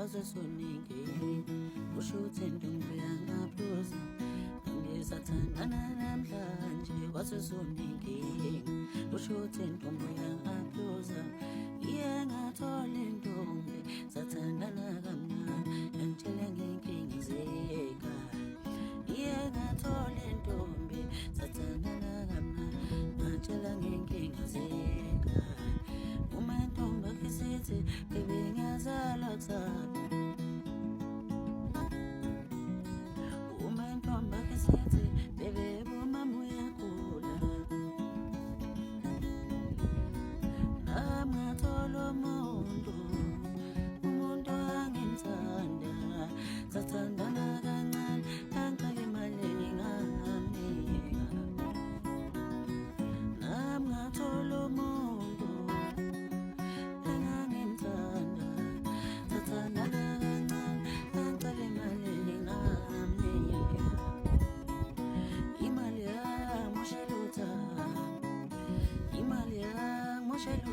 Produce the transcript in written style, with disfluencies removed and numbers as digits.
wasesoningi ushuthe ntombi yangaphuza ngisathandana namhlanje wasesoningi ushuthe ntombi yangaphuza ngiyengathole intombi sathandana kamnandi ngitshela ngenkinga zeka ngiyengathole intombi sathandana kamnandi ngitshela ngenkinga zeka uma intombi akisithi bebengazala kusasa uma intombi akisithi bebe bomama uyakhula nami ngathola umuntu angimthanda sathandana kancane angicela imali ngingamnika nami ngathola umuntu engangimthanda sathandana kancane angicela imali ngingamnika imali yangimoshela uthando imali yangimoshela